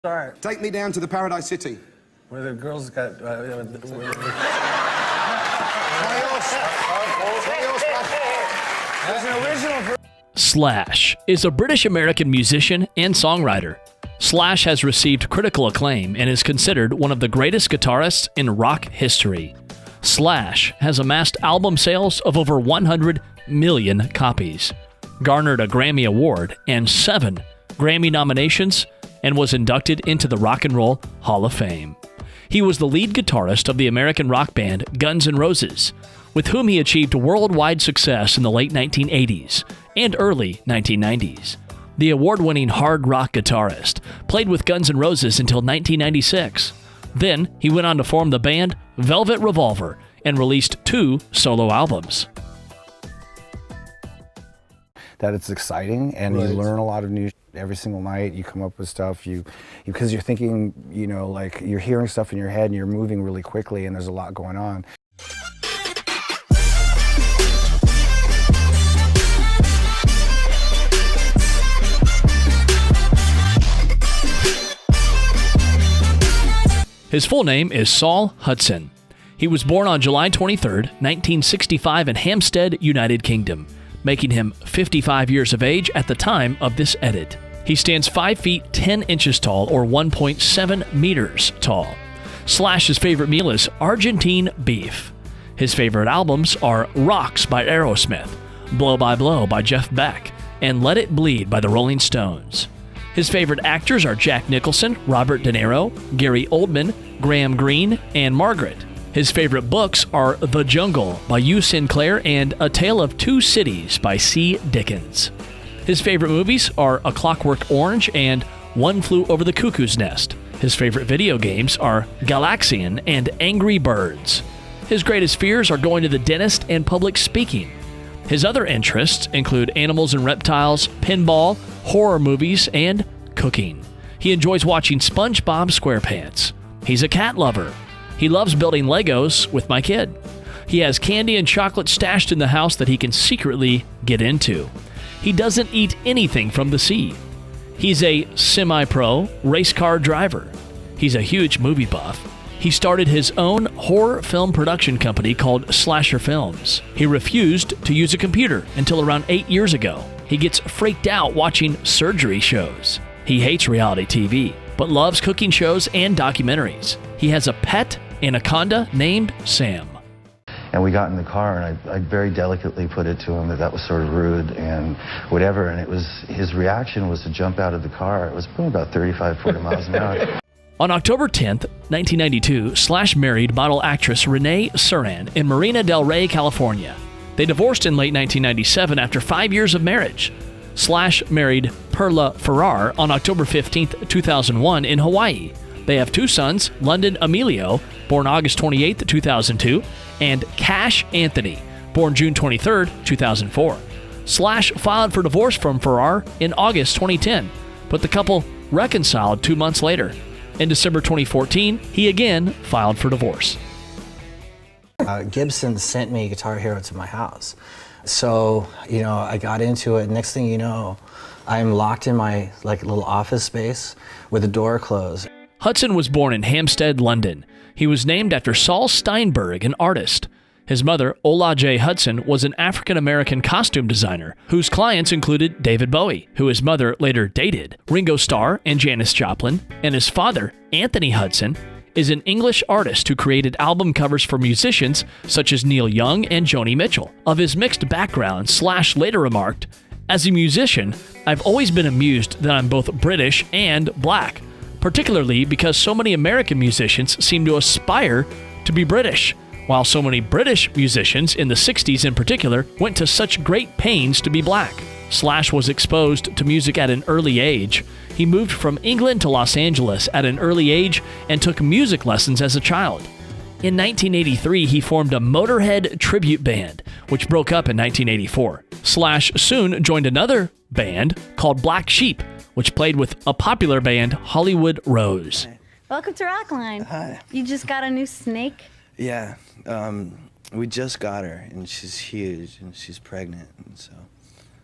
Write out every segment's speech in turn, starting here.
Start. Take me down to the Paradise City. Where the girls got... There's an original... Slash is a British-American musician and songwriter. Slash has received critical acclaim and is considered one of the greatest guitarists in rock history. Slash has amassed album sales of over 100 million copies, garnered a Grammy Award and 7 Grammy nominations, and was inducted into the Rock and Roll Hall of Fame. He was the lead guitarist of the American rock band Guns N' Roses, with whom he achieved worldwide success in the late 1980s and early 1990s. The award-winning hard rock guitarist played with Guns N' Roses until 1996. Then he went on to form the band Velvet Revolver and released 2 solo albums. That it's exciting and you learn a lot of new every single night. You come up with stuff because you're thinking, you know, like you're hearing stuff in your head and you're moving really quickly and there's a lot going on. His full name is Saul Hudson. He was born on July 23, 1965 in Hampstead, United Kingdom, making him 55 years of age at the time of this edit. He stands 5 feet 10 inches tall, or 1.7 meters tall. Slash's favorite meal is Argentine beef. His favorite albums are Rocks by Aerosmith, Blow by Blow by Jeff Beck, and Let It Bleed by the Rolling Stones. His favorite actors are Jack Nicholson, Robert De Niro, Gary Oldman, Graham Greene, and Margaret. His favorite books are The Jungle by Hugh Sinclair and A Tale of Two Cities by C. Dickens. His favorite movies are A Clockwork Orange and One Flew Over the Cuckoo's Nest. His favorite video games are Galaxian and Angry Birds. His greatest fears are going to the dentist and public speaking. His other interests include animals and reptiles, pinball, horror movies, and cooking. He enjoys watching SpongeBob SquarePants. He's a cat lover. He loves building Legos with my kid. He has candy and chocolate stashed in the house that he can secretly get into. He doesn't eat anything from the sea. He's a semi-pro race car driver. He's a huge movie buff. He started his own horror film production company called Slasher Films. He refused to use a computer until around 8 years ago. He gets freaked out watching surgery shows. He hates reality TV, but loves cooking shows and documentaries. He has a pet anaconda named Sam. And we got in the car, and I very delicately put it to him that was sort of rude and whatever, and his reaction was to jump out of the car. It was probably about 35, 40 miles an hour. On October 10th, 1992, Slash married model actress Renee Suran in Marina del Rey, California. They divorced in late 1997 after 5 years of marriage. Slash married Perla Ferrar on October 15th, 2001 in Hawaii. They have 2 sons, London Emilio, born August 28th, 2002, and Cash Anthony, born June 23rd, 2004. Slash filed for divorce from Ferrar in August 2010, but the couple reconciled 2 months later. In December 2014, he again filed for divorce. Gibson sent me Guitar Hero to my house. So, you know, I got into it. Next thing you know, I'm locked in my little office space with the door closed. Hudson was born in Hampstead, London. He was named after Saul Steinberg, an artist. His mother, Ola J. Hudson, was an African-American costume designer whose clients included David Bowie, who his mother later dated, Ringo Starr and Janis Joplin, and his father, Anthony Hudson, is an English artist who created album covers for musicians such as Neil Young and Joni Mitchell. Of his mixed background, Slash later remarked, "As a musician, I've always been amused that I'm both British and black, particularly because so many American musicians seem to aspire to be British, while so many British musicians, in the 60s in particular, went to such great pains to be black." Slash was exposed to music at an early age. He moved from England to Los Angeles at an early age and took music lessons as a child. In 1983, he formed a Motorhead tribute band, which broke up in 1984. Slash soon joined another band called Black Sheep, which played with a popular band, Hollywood Rose. Welcome to Rockline. Hi. You just got a new snake? Yeah, we just got her, and she's huge, and she's pregnant, and so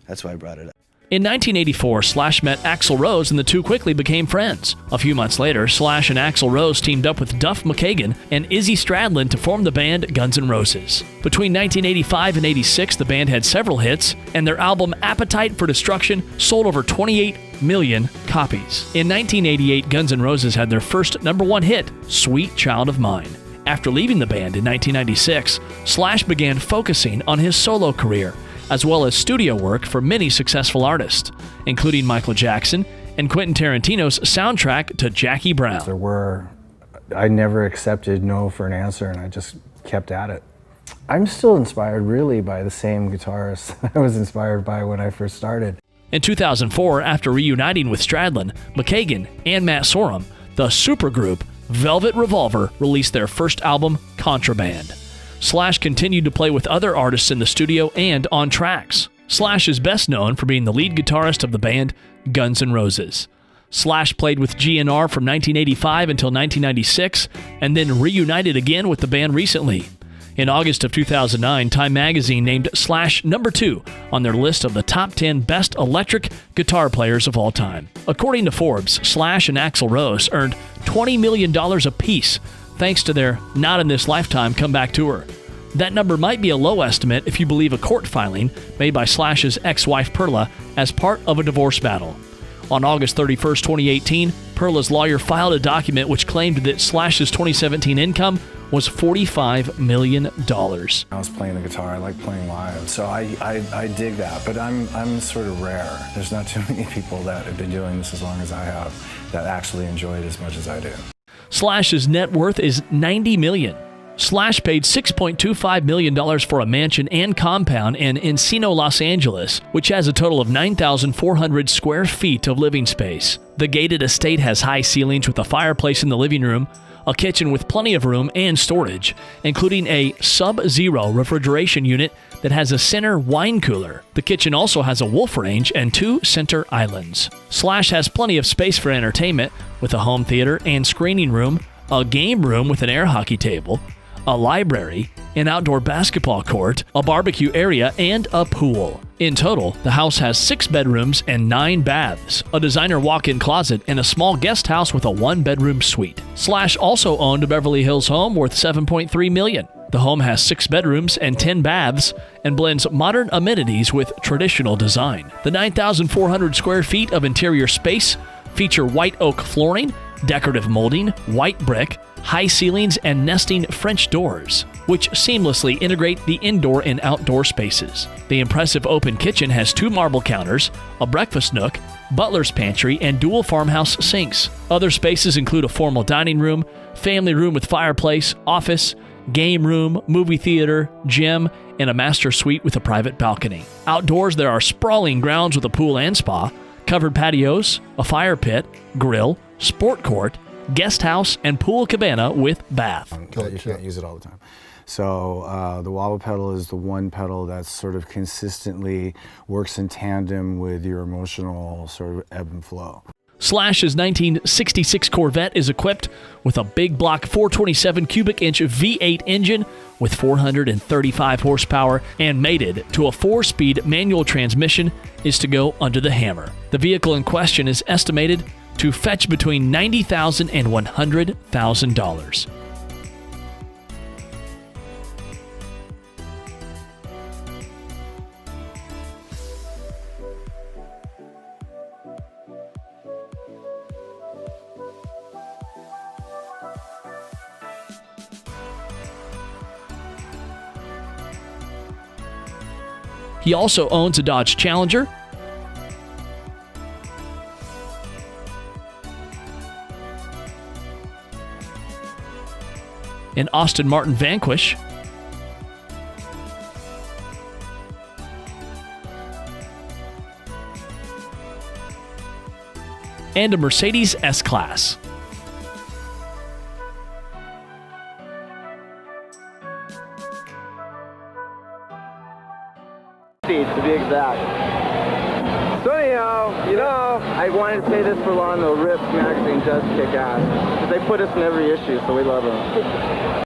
that's why I brought it up. In 1984, Slash met Axl Rose and the two quickly became friends. A few months later, Slash and Axl Rose teamed up with Duff McKagan and Izzy Stradlin to form the band Guns N' Roses. Between 1985 and 86, the band had several hits, and their album Appetite for Destruction sold over 28 million copies. In 1988, Guns N' Roses had their first #1 hit, Sweet Child of Mine. After leaving the band in 1996, Slash began focusing on his solo career, as well as studio work for many successful artists, including Michael Jackson and Quentin Tarantino's soundtrack to Jackie Brown. I never accepted no for an answer, and I just kept at it. I'm still inspired really by the same guitarist I was inspired by when I first started. In 2004, after reuniting with Stradlin, McKagan, and Matt Sorum, the supergroup Velvet Revolver released their first album, Contraband. Slash continued to play with other artists in the studio and on tracks. Slash is best known for being the lead guitarist of the band Guns N' Roses. Slash played with GNR from 1985 until 1996, and then reunited again with the band recently. In August of 2009, Time magazine named Slash #2 on their list of the top 10 best electric guitar players of all time. According to Forbes, Slash and Axl Rose earned $20 million apiece thanks to their Not in This Lifetime comeback tour. That number might be a low estimate if you believe a court filing made by Slash's ex-wife Perla as part of a divorce battle. On August 31st, 2018, Perla's lawyer filed a document which claimed that Slash's 2017 income was $45 million. I was playing the guitar. I like playing live, so I dig that. But I'm sort of rare. There's not too many people that have been doing this as long as I have that actually enjoy it as much as I do. Slash's net worth is $90 million. Slash paid $6.25 million for a mansion and compound in Encino, Los Angeles, which has a total of 9,400 square feet of living space. The gated estate has high ceilings with a fireplace in the living room, a kitchen with plenty of room and storage, including a sub-zero refrigeration unit that has a center wine cooler. The kitchen also has a wolf range and 2 center islands. Slash has plenty of space for entertainment, with a home theater and screening room, a game room with an air hockey table, a library, an outdoor basketball court, a barbecue area, and a pool. In total, the house has 6 bedrooms and 9 baths, a designer walk-in closet, and a small guest house with a 1-bedroom suite. Slash also owned a Beverly Hills home worth $7.3 million. The home has 6 bedrooms and 10 baths and blends modern amenities with traditional design. The 9,400 square feet of interior space feature white oak flooring, decorative molding, white brick, high ceilings, and nesting French doors, which seamlessly integrate the indoor and outdoor spaces. The impressive open kitchen has 2 marble counters, a breakfast nook, butler's pantry, and dual farmhouse sinks. Other spaces include a formal dining room, family room with fireplace, office, game room, movie theater, gym, and a master suite with a private balcony. Outdoors, there are sprawling grounds with a pool and spa, covered patios, a fire pit, grill, sport court, guest house, and pool cabana with bath. You can't use it all the time. So the wobble pedal is the one pedal that sort of consistently works in tandem with your emotional sort of ebb and flow. Slash's 1966 Corvette is equipped with a big block 427 cubic inch V8 engine with 435 horsepower, and mated to a 4-speed manual transmission is to go under the hammer. The vehicle in question is estimated to fetch between $90,000 and $100,000. He also owns a Dodge Challenger, an Aston Martin Vanquish, and a Mercedes S-Class. To be exact. So anyhow, I wanted to say this for long though, Rips magazine does kick ass. They put us in every issue, so we love them.